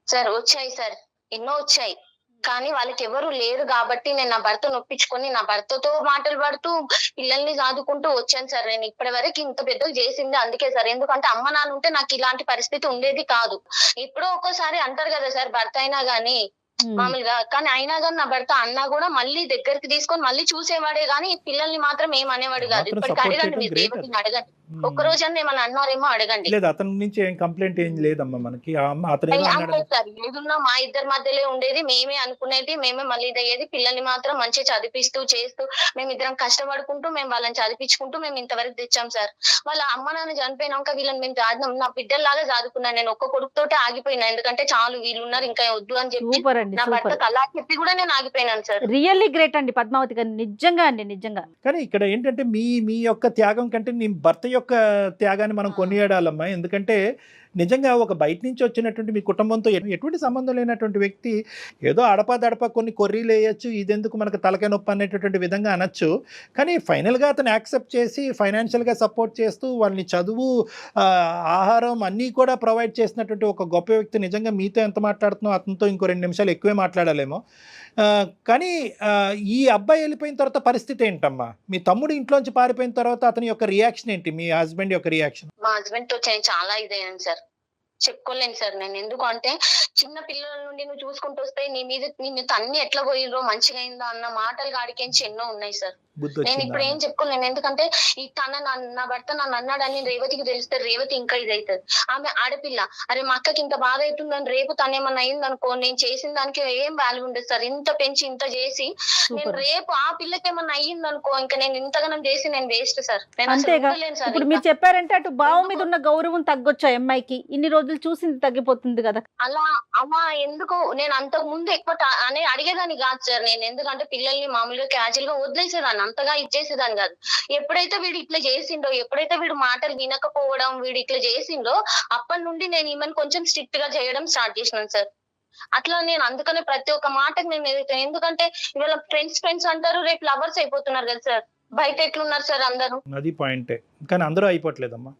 సార్ వచ్చాయి సార్, ఎన్నో వచ్చాయి, కానీ వాళ్ళకి ఎవరు లేరు కాబట్టి నేను నా భర్తను ఒప్పించుకొని నా భర్తతో మాటలు పడుతూ పిల్లల్ని సాదుకుంటూ వచ్చాను సార్. నేను ఇప్పటి వరకు ఇంత పెద్దగా చేసింది అందుకే సార్, ఎందుకంటే అమ్మ నాన్న ఉంటే నాకు ఇలాంటి పరిస్థితి ఉండేది కాదు. ఎప్పుడో ఒక్కోసారి అంటారు కదా సార్ భర్త అయినా గానీ మామూలుగా, కానీ అయినా కానీ నా భర్త అన్నా కూడా మళ్ళీ దగ్గరికి తీసుకొని మళ్ళీ చూసేవాడే గానీ పిల్లల్ని మాత్రం ఏమనేవాడు కాదు. ఇప్పటికి అడగండి, మీరు రేవతిని అడగండి, ఒక్క రోజన్నా ఏమన్నా అన్నారేమో అడగండి. లేదు అతని నుంచి ఏం కంప్లైంట్ ఏం లేదమ్మా మనకి. సార్ ఏదున్నా మా ఇద్దరి మధ్యలో ఉండేది, మేమే అనుకునేది, మేమే మళ్ళీ అయ్యేది. పిల్లల్ని మాత్రం మంచిగా చదివిస్తూ చేస్తూ మేమిద్దరం కష్టపడుకుంటూ మేము వాళ్ళని చదివించుకుంటూ మేము ఇంతవరకు తెచ్చాం సార్. వాళ్ళ అమ్మ నాన్న చనిపోయినాక వీళ్ళని మేము సాధినాం, నా బిడ్డల్లాగా చదువుకున్నాను. నేను ఒక్క కొడుకుతోటే ఆగిపోయినా, ఎందుకంటే చాలు వీళ్ళున్నారు ఇంకా వద్దు అని చెప్పి నా భర్తకు అలా చెప్పి కూడా నేను ఆగిపోయినాను సార్. రియల్లీ గ్రేట్ అండి పద్మావతి గారు, నిజంగా అండి, నిజంగా. కానీ ఇక్కడ ఏంటంటే మీ యొక్క త్యాగం కంటే నీ భర్త యొక్క త్యాగాన్ని మనం కొనియాడాలమ్మా. ఎందుకంటే నిజంగా ఒక బయట నుంచి వచ్చినటువంటి మీ కుటుంబంతో ఎటువంటి సంబంధం లేనటువంటి వ్యక్తి ఏదో అడపా కొన్ని కొర్రీలు వేయచ్చు, ఇదెందుకు మనకు తలకాయ నొప్పి అనేటటువంటి విధంగా అనొచ్చు. కానీ ఫైనల్గా అతను యాక్సెప్ట్ చేసి ఫైనాన్షియల్గా సపోర్ట్ చేస్తూ వాళ్ళని చదువు ఆహారం అన్నీ కూడా ప్రొవైడ్ చేసినటువంటి ఒక గొప్ప వ్యక్తి. నిజంగా మీతో ఎంత మాట్లాడుతున్నావు అతనితో ఇంకో 2 నిమిషాలు ఎక్కువే మాట్లాడాలేమో. కానీ ఈ అబ్బాయి వెళ్ళిపోయిన తర్వాత పరిస్థితి ఏంటమ్మా? మీ తమ్ముడు ఇంట్లోంచి పారిపోయిన తర్వాత అతని యొక్క రియాక్షన్ ఏంటి, మీ హస్బెండ్ యొక్క రియాక్షన్? మా హస్బెండ్ తో చాలా ఇదయ్యాను సార్, చెప్పుకోలేను సార్ నేను. ఎందుకు అంటే చిన్న పిల్లల నుండి నువ్వు చూసుకుంటూ వస్తే నీ మీద నిన్ను తన్ని ఎట్లా పోయిరో మంచిగా అయిందో అన్న మాటలు కాడికేంచి ఎన్నో ఉన్నాయి సార్. నేను ఇప్పుడు ఏం చెప్పుకోలేను, ఎందుకంటే ఈ నా భర్త నన్ను అన్నాడని రేవతికి తెలిస్తే రేవతి ఇంకా ఇది అవుతుంది. ఆమె ఆడపిల్ల, అరే మా అక్కకి ఇంత బాధ అవుతుందని రేపు తనేమన్నా అయింది అనుకో, నేను చేసిన దానికి ఏం వాల్యూ ఉండదు సార్. ఇంత పెంచి ఇంత చేసి నేను రేపు ఆ పిల్లకి ఏమన్నా అయ్యింది అనుకో, ఇంకా నేను ఇంతగానం చేసి నేను వేస్ట్ సార్. ఇప్పుడు మీరు చెప్పారంటే అటు బావ మీద ఉన్న గౌరవం తగ్గొచ్చా అమ్మాయికి, ఇన్ని రోజులు చూసింది తగ్గిపోతుంది కదా. అలా ఎందుకు నేను అంతకు ముందు ఎక్కువ అడిగేదాన్ని కాదు సార్ నేను, ఎందుకంటే పిల్లల్ని మామూలుగా క్యాజువల్ గా వదిలేసేదాన్ని, అంతగా ఇచ్చేసేదాన్ని కాదు. ఎప్పుడైతే వీడు ఇట్లా చేసిండో, ఎప్పుడైతే వీడు మాటలు వినకపోవడం వీడు ఇట్లా చేసిండో, అప్పటి నుండి నేను ఈమెను కొంచెం స్ట్రిక్ట్ గా చేయడం స్టార్ట్ చేసినాను సార్. అట్లా నేను అందుకనే ప్రతి ఒక్క మాటకు నేను ఎదుగుతాను, ఎందుకంటే ఇవాళ ఫ్రెండ్స్ అంటారు, రేపు లవర్స్ అయిపోతున్నారు కదా సార్. బయట ఎట్లున్నారు సార్ అందరూ? అది పాయింటే, కానీ అందరూ అయిపోవట్లేదమ్మా.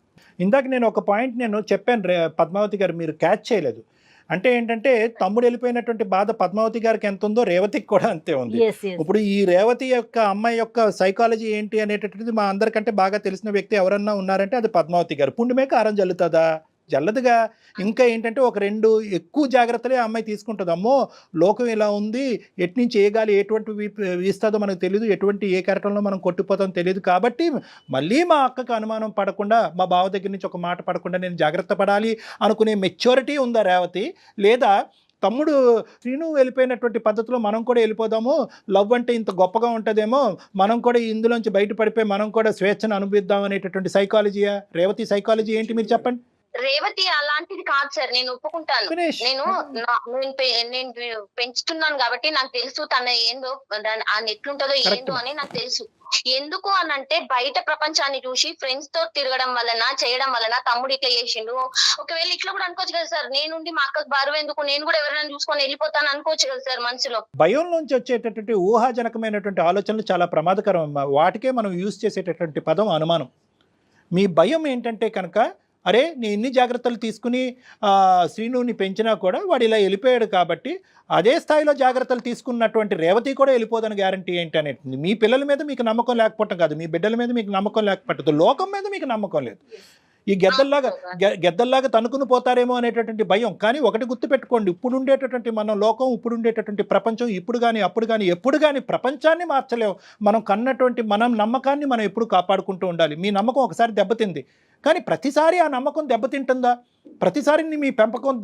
ఇందాక నేను ఒక పాయింట్ నేను చెప్పాను పద్మావతి గారు, మీరు క్యాచ్ చేయలేదు. అంటే ఏంటంటే తమ్ముడు వెళ్ళిపోయినటువంటి బాధ పద్మావతి గారికి ఎంత ఉందో రేవతికి కూడా అంతే ఉంది. ఇప్పుడు ఈ రేవతి యొక్క అమ్మాయి యొక్క సైకాలజీ ఏంటి అనేటటువంటిది మా అందరికంటే బాగా తెలిసిన వ్యక్తి ఎవరన్నా ఉన్నారంటే అది పద్మావతి గారు. పుండుమే కారం జల్లుతుందా? జల్లదుగా. ఇంకా ఏంటంటే ఒక 2 ఎక్కువ జాగ్రత్తలే అమ్మాయి తీసుకుంటుంది. అమ్మో లోకం ఇలా ఉంది, ఎట్నుంచి ఏ గాలి ఎటువంటి వీస్తుందో మనకు తెలియదు, ఎటువంటి ఏ కెరటంలో మనం కొట్టిపోతామో తెలియదు. కాబట్టి మళ్ళీ మా అక్కకు అనుమానం పడకుండా, మా బావ దగ్గర నుంచి ఒక మాట పడకుండా నేను జాగ్రత్త పడాలి అనుకునే మెచ్యూరిటీ ఉందా రేవతి? లేదా తమ్ముడు శ్రీను వెళ్ళిపోయినటువంటి పద్ధతిలో మనం కూడా వెళ్ళిపోదాము, లవ్ అంటే ఇంత గొప్పగా ఉంటుందేమో, మనం కూడా ఇందులోంచి బయటపడిపోయి మనం కూడా స్వేచ్ఛను అనుభవిద్దాం అనేటటువంటి సైకాలజీయా? రేవతి సైకాలజీ ఏంటి మీరు చెప్పండి. రేవతి అలాంటిది కాదు సార్, నేను ఒప్పుకుంటాను. నేను పెంచుతున్నాను కాబట్టి నాకు తెలుసు తన ఏందో ఎట్లుంటదో ఏందో అని నాకు తెలుసు. ఎందుకు అనంటే బయట ప్రపంచాన్ని చూసి ఫ్రెండ్స్ తో తిరగడం వలన చేయడం వలన తమ్ముడు ఇట్లా చేసిండు. ఒకవేళ ఇట్లా కూడా అనుకోవచ్చు కదా సార్, నేనుండి మా అక్కకు బరువు ఎందుకు, నేను కూడా ఎవరైనా చూసుకొని వెళ్ళిపోతాను అనుకోవచ్చు కదా సార్ మనసులో. భయం నుంచి వచ్చేటటువంటి ఊహాజనకమైనటువంటి ఆలోచనలు చాలా ప్రమాదకరం. వాటికే మనం యూజ్ చేసేటటువంటి పదం అనుమానం. మీ భయం ఏంటంటే కనుక, అరే నేను ఇన్ని జాగ్రత్తలు తీసుకుని శ్రీనుని పెంచినా కూడా వాడు ఇలా వెళ్ళిపోయాడు కాబట్టి అదే స్థాయిలో జాగ్రత్తలు తీసుకున్నటువంటి రేవతి కూడా వెళ్ళిపోదని గ్యారంటీ ఏంటి అనేది. మీ పిల్లల మీద మీకు నమ్మకం లేకపోవటం కాదు, మీ బిడ్డల మీద మీకు నమ్మకం లేకపోవట్లేదు, లోకం మీద మీకు నమ్మకం లేదు. ఈ గెద్దల్లాగా తనుకుని పోతారేమో అనేటటువంటి భయం. కానీ ఒకటి గుర్తుపెట్టుకోండి, ఇప్పుడు ఉండేటటువంటి మన లోకం, ఇప్పుడు ఉండేటటువంటి ప్రపంచం, ఇప్పుడు కానీ అప్పుడు కానీ ఎప్పుడు కానీ ప్రపంచాన్ని మార్చలేము. మనం కన్నటువంటి మనం నమ్మకాన్ని మనం ఎప్పుడు కాపాడుకుంటూ ఉండాలి. మీ నమ్మకం ఒకసారి దెబ్బతింది, కానీ ప్రతిసారి ఆ నమ్మకం దెబ్బతింటుందా? ప్రతిసారి మీ పెంపకం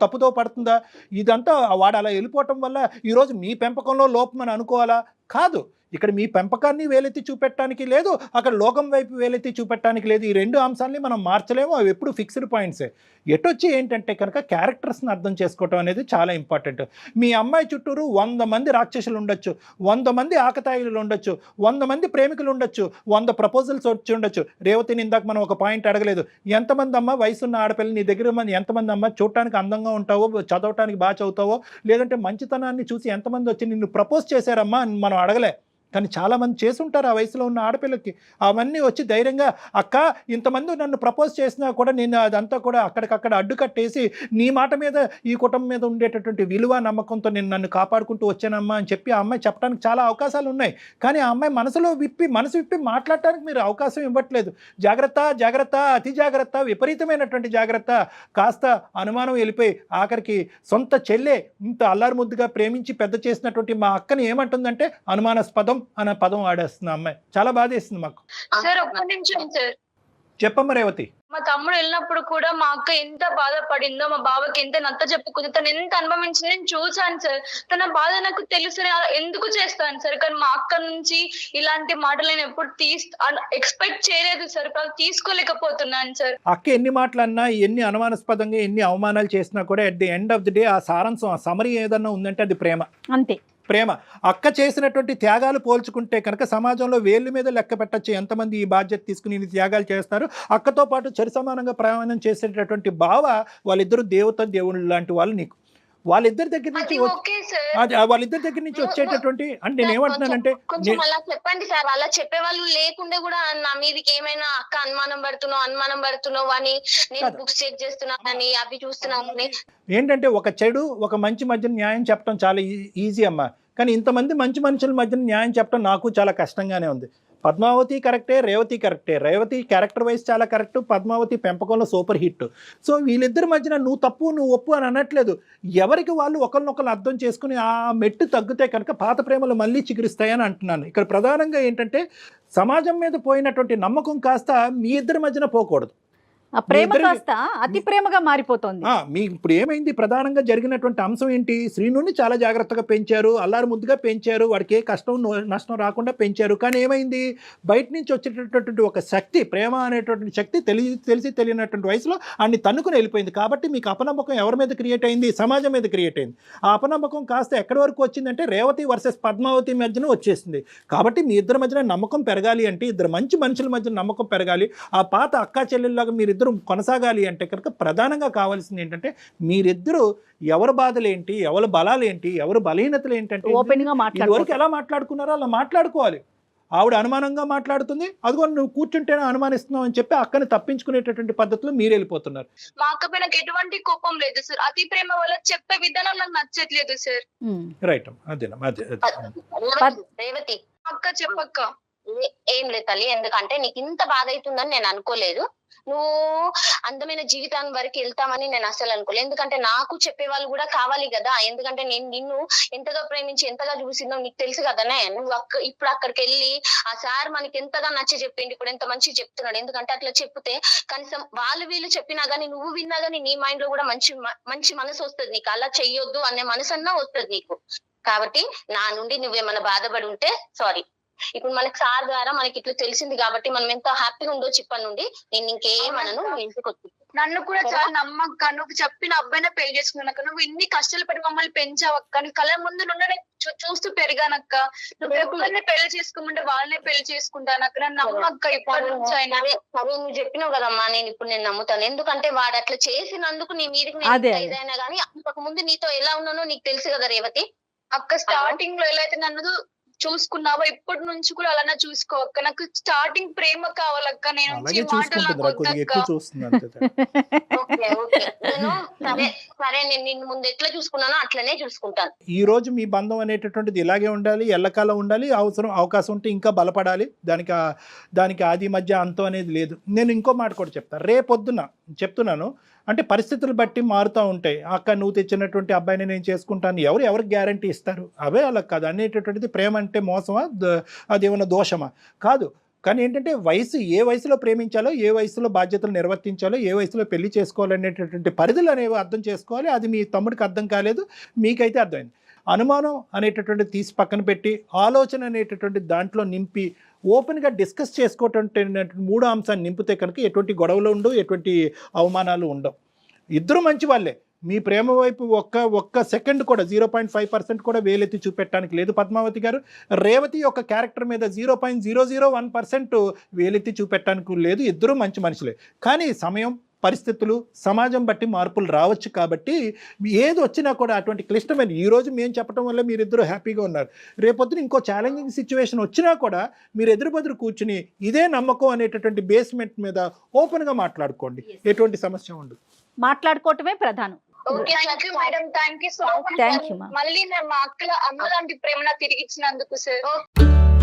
తప్పుదో పడుతుందా? ఇదంతా వాడు అలా వెళ్ళిపోవటం వల్ల ఈరోజు మీ పెంపకంలో లోపం అని అనుకోవాలా? కాదు. ఇక్కడ మీ పెంపకాన్ని వేలెత్తి చూపెట్టడానికి లేదు, అక్కడ లోకం వైపు వేలెత్తి చూపెట్టడానికి లేదు. ఈ రెండు అంశాలని మనం మార్చలేము, అవి ఎప్పుడు ఫిక్స్డ్ పాయింట్సే. ఎటొచ్చి ఏంటంటే కనుక క్యారెక్టర్స్ని అర్థం చేసుకోవటం అనేది చాలా ఇంపార్టెంట్. మీ అమ్మాయి చుట్టూరు 100 మంది రాక్షసులు ఉండొచ్చు, 100 మంది ఆకతాయిలు ఉండొచ్చు, 100 మంది ప్రేమికులు ఉండొచ్చు, 100 ప్రపోజల్స్ వచ్చి ఉండొచ్చు. రేవతిని ఇందాక మనం ఒక పాయింట్ అడగలేదు, ఎంతమంది అమ్మ వయసున్న ఆడపిల్ల నీ దగ్గర ఎంతమంది అమ్మ చూడటానికి అందంగా ఉంటావో, చదవటానికి బాగా చదువుతావో, లేదంటే మంచితనాన్ని చూసి ఎంతమంది వచ్చి నిన్ను ప్రపోజ్ చేశారమ్మా అని మనం అడగలే. కానీ చాలామంది చేసుంటారు ఆ వయసులో ఉన్న ఆడపిల్లకి. అవన్నీ వచ్చి ధైర్యంగా అక్క ఇంతమంది నన్ను ప్రపోజ్ చేసినా కూడా నేను అదంతా కూడా అక్కడికక్కడ అడ్డుకట్టేసి నీ మాట మీద ఈ కుటుంబం మీద ఉండేటటువంటి విలువ నమ్మకంతో నేను నన్ను కాపాడుకుంటూ వచ్చానమ్మా అని చెప్పి ఆ అమ్మాయి చెప్పడానికి చాలా అవకాశాలు ఉన్నాయి. కానీ ఆ అమ్మాయి మనసు విప్పి మాట్లాడటానికి మీరు అవకాశం ఇవ్వట్లేదు. జాగ్రత్త జాగ్రత్త, అతి జాగ్రత్త, విపరీతమైనటువంటి జాగ్రత్త. కాస్త అనుమానం వెళ్ళిపోయి ఆఖరికి సొంత చెల్లె ఇంత అల్లారు ముద్దుగా ప్రేమించి పెద్ద చేసినటువంటి మా అక్కని ఏమంటుందంటే అనుమానాస్పదం అనే పదం వాడేస్తుంది అమ్మాయి. చాలా బాధేస్తుంది మాకు. సార్ ఒక్క నిమిషం సార్, చెప్పమ్మ రేవతి. మా తమ్ముడు వెళ్ళినప్పుడు కూడా మా అక్క ఎంత బాధపడిందో, మా బావకి ఎంత నచ్చ చెప్పుకుందో, తను ఎంత అనుభవించింది నేను చూసాను సార్. తన బాధ నాకు తెలుసు, ఎందుకు చేస్తాను సార్. కానీ మా అక్క నుంచి ఇలాంటి మాటలు నేను ఎప్పుడు ఎక్స్పెక్ట్ చేయలేదు సార్, తీసుకోలేకపోతున్నాను సార్. అక్క ఎన్ని మాటలన్నా, ఎన్ని అనుమానాస్పదంగా ఎన్ని అవమానాలు చేసినా కూడా at the end of the day ఆ సారాంశం, ఆ సమరీ ఏదన్నా ఉందంటే అది ప్రేమ. అంతే, ప్రేమ. అక్క చేసినటువంటి త్యాగాలు పోల్చుకుంటే కనుక సమాజంలో వేళ్ళ మీద లెక్క పెట్టచ్చు ఎంతమంది ఈ బాధ్యత తీసుకుని ఇన్ని త్యాగాలు చేస్తారు. అక్కతో పాటు సరిసమానంగా ప్రయాణం చేసేటటువంటి బావ, వాళ్ళిద్దరు దేవుళ్ళు లాంటి వాళ్ళు నీకు. వాళ్ళిద్దరి దగ్గర నుంచి వచ్చేటటువంటి, అంటే నేను ఏమంటున్నానంటే కొంచెం అలా చెప్పండి సార్. అలా చెప్పే వాళ్ళు లేకుండా కూడా నా మీదకి ఏమైనా అక్క అనుమానం పడుతున్నావు అని, నేను బుక్స్ చెక్ చేస్తున్నానని, అవి చూస్తున్నానని. ఏంటంటే ఒక చెడు ఒక మంచి మధ్యన న్యాయం చెప్పడం చాలా ఈజీ అమ్మా. కానీ ఇంతమంది మంచి మనుషుల మధ్యన న్యాయం చెప్పడం నాకు చాలా కష్టంగానే ఉంది. పద్మావతి కరెక్టే, రేవతి కరెక్టే. రేవతి క్యారెక్టర్ వైజ్ చాలా కరెక్ట్, పద్మావతి పెంపకంలో సూపర్ హిట్. సో వీళ్ళిద్దరి మధ్యన నువ్వు తప్పు నువ్వు ఒప్పు అని అనట్లేదు. ఎవరికి వాళ్ళు ఒకరినొకరు అర్థం చేసుకుని ఆ మెట్టు తగ్గితే కనుక పాత ప్రేమలు మళ్ళీ చిగురిస్తాయని అంటున్నాను. ఇక్కడ ప్రధానంగా ఏంటంటే సమాజం మీద పోయినటువంటి నమ్మకం కాస్త మీ ఇద్దరి మధ్యన పోకూడదు. ఆ ప్రేమ కాస్త అతి ప్రేమగా మారిపోతుంది. మీ ఇప్పుడు ఏమైంది, ప్రధానంగా జరిగినటువంటి అంశం ఏంటి? శ్రీనుని చాలా జాగ్రత్తగా పెంచారు, అల్లారు ముద్దుగా పెంచారు, వాడికి ఏ కష్టం నష్టం రాకుండా పెంచారు. కానీ ఏమైంది, బయట నుంచి వచ్చేటటువంటి ఒక శక్తి, ప్రేమ అనేటటువంటి శక్తి తెలిసి తెలియనటువంటి వయసులో అన్ని తన్నుకుని వెళ్ళిపోయింది. కాబట్టి మీకు అపనమ్మకం ఎవరి మీద క్రియేట్ అయింది? సమాజం మీద క్రియేట్ అయింది. ఆ అపనమ్మకం కాస్త ఎక్కడి వరకు వచ్చిందంటే రేవతి వర్సెస్ పద్మావతి మధ్యన వచ్చేసింది. కాబట్టి మీ ఇద్దరి మధ్యన నమ్మకం పెరగాలి అంటే, ఇద్దరు మంచి మనుషుల మధ్య నమ్మకం పెరగాలి, ఆ పాత అక్కా చెల్లెల్లాగా మీరిద్దరు కొనసాగాలి అంటే కనుక ప్రధానంగా కావాల్సింది ఏంటంటే మీరిద్దరూ ఎవరి బాధలేంటి, ఎవరి బలాలేంటి, ఎవరి బలహీనతలు ఏంటంటే ఓపెన్ గా ఇదివరకు ఎలా మాట్లాడుకున్నారో అలా మాట్లాడుకోవాలి. ఆవిడ అనుమానంగా మాట్లాడుతుంది, అదిగో నువ్వు కూర్చుంటేనే అనుమానిస్తున్నావు అని చెప్పి అక్కని తప్పించుకునేటటువంటి పద్ధతిలో మీరు వెళ్ళిపోతున్నారు. మా అక్క పైన ఎటువంటి కోపం లేదు సార్, అతి ప్రేమ వల్ల చెప్పే విధానం నాకు నచ్చట్లేదు సార్. రైట్, అదేనా రేవతి అక్క చెప్పక్క. ఏం లేదు తల్లి, ఎందుకంటే నీకు ఇంత బాధ అవుతుందని నేను అనుకోలేదు. నువ్వు అందమైన జీవితాన్ని వరకు వెళ్తామని నేను అసలు అనుకోలేదు. ఎందుకంటే నాకు చెప్పే వాళ్ళు కూడా కావాలి కదా. ఎందుకంటే నేను నిన్ను ఎంతగా ప్రేమించి ఎంతగా చూసిందో నీకు తెలుసు కదనే. నువ్వు ఇప్పుడు అక్కడికి వెళ్ళి ఆ సార్ మనకి ఎంతగా నచ్చ చెప్పింది, ఇప్పుడు ఎంత మంచిగా చెప్తున్నాడు. ఎందుకంటే అట్లా చెప్తే కనీసం వీళ్ళు చెప్పినా గానీ నువ్వు విన్నా గానీ నీ మైండ్ లో కూడా మంచి మనసు వస్తుంది నీకు. అలా చెయ్యొద్దు అనే మనసు అన్నా వస్తుంది నీకు. కాబట్టి నా నుండి నువ్వేమన్నా బాధపడి ఉంటే సారీ. ఇప్పుడు మనకి సార్ ద్వారా మనకి ఇట్లా తెలిసింది కాబట్టి మనం ఎంత హ్యాపీగా ఉండొచ్చు ఇప్పటి నుండి. నేను ఇంకేమనను, ఇంటికి వచ్చి నన్ను కూడా చాలా నమ్మక్క. నువ్వు చెప్పిన అబ్బాయినే పెళ్లి చేసుకున్నాక, నువ్వు ఇన్ని కష్టాలు పడి మమ్మల్ని పెంచావక్క. నీ కళ్ళ ముందు నుండి చూస్తూ పెరిగానక్క. నువ్వు ఎవరిని పెళ్లి చేసుకోమంటే వాళ్ళనే పెళ్లి చేసుకుంటానక్క. నన్ను నమ్మక్క ఇప్పటి నుంచి అయినా. సరే నువ్వు చెప్పినావు కదమ్మా, నేను నమ్ముతాను. ఎందుకంటే వాడు అట్లా చేసినందుకు నీ మీదకి ఏదైనా గానీ అంతకు ముందు నీతో ఎలా ఉన్నానో నీకు తెలుసు కదా రేవతి. అక్క స్టార్టింగ్ లో ఎలా అయితే నన్ను చూసుకున్నావా, ఇప్పటి నుంచి కూడా అలానే చూసుకో అక్క, నాకు స్టార్టింగ్ ప్రేమ కావాలక్క, నేను అలాగే ఈ మాటలు నాకు చూసుకుంటుందిరా, కొద్దిగా వద్దక్క. ఎక్కువ చూస్తుంది అంతే. ఓకే ఓకే నేను సరే నేను నిన్ను ముందు ఎట్లా చూసుకున్నానో అట్లనే చూసుకుంటాను. ఈ రోజు మీ బంధం అనేటటువంటిది ఇలాగే ఉండాలి, ఎల్లకాలం ఉండాలి, అవకాశం ఉంటే ఇంకా బలపడాలి, దానికి ఆది మధ్య అంతం అనేది లేదు. నేను ఇంకో మాట కూడా చెప్తాను, రేపొద్దున చెప్తున్నాను, అంటే పరిస్థితులు బట్టి మారుతూ ఉంటాయి. అక్క నువ్వు తెచ్చినటువంటి అబ్బాయిని నేను చేసుకుంటాను, ఎవరికి గ్యారంటీ ఇస్తారు? అవే అలా కాదు అనేటటువంటిది. ప్రేమ అంటే మోసమా, అదేమన్నా దోషమా? కాదు. కానీ ఏంటంటే ఏ వయసులో ప్రేమించాలో, ఏ వయసులో బాధ్యతలు నిర్వర్తించాలో, ఏ వయసులో పెళ్లి చేసుకోవాలనేటటువంటి పరిధులు అనేవి అర్థం చేసుకోవాలి. అది మీ తమ్ముడికి అర్థం కాలేదు, మీకైతే అర్థమైంది. అనుమానం అనేటటువంటి తీసి పక్కన పెట్టి ఆలోచన అనేటటువంటి దాంట్లో నింపి ఓపెన్గా డిస్కస్ చేసుకోవటం 3 అంశాన్ని నింపితే కనుక ఎటువంటి గొడవలు ఉండవు, ఎటువంటి అవమానాలు ఉండవు. ఇద్దరు మంచి వాళ్ళే. మీ ప్రేమ వైపు ఒక్క సెకండ్ కూడా 0.5% కూడా వేలెత్తి చూపెట్టడానికి లేదు పద్మావతి గారు. రేవతి యొక్క క్యారెక్టర్ మీద 0.001% వేలెత్తి చూపెట్టడానికి లేదు. ఇద్దరు మంచి మనుషులే. కానీ సమయం, పరిస్థితులు, సమాజం బట్టి మార్పులు రావచ్చు. కాబట్టి ఏది వచ్చినా కూడా అటువంటి క్లిష్టమైన, ఈరోజు మేము చెప్పడం వల్ల మీరిద్దరూ హ్యాపీగా ఉన్నారు. రేపొద్దున ఇంకో ఛాలెంజింగ్ సిచ్యువేషన్ వచ్చినా కూడా మీరు ఎదురు కూర్చుని ఇదే నమ్మకం అనేటటువంటి బేస్మెంట్ మీద ఓపెన్గా మాట్లాడుకోండి, ఎటువంటి సమస్య ఉండదు. మాట్లాడుకోవటమే ప్రధానం. Okay thank you madam, thank you so much. Thank you, ma'am. మళ్ళీ మా అమ్మ లాంటి ప్రేమ నాకు తిరిగి ఇచ్చినందుకు సార్.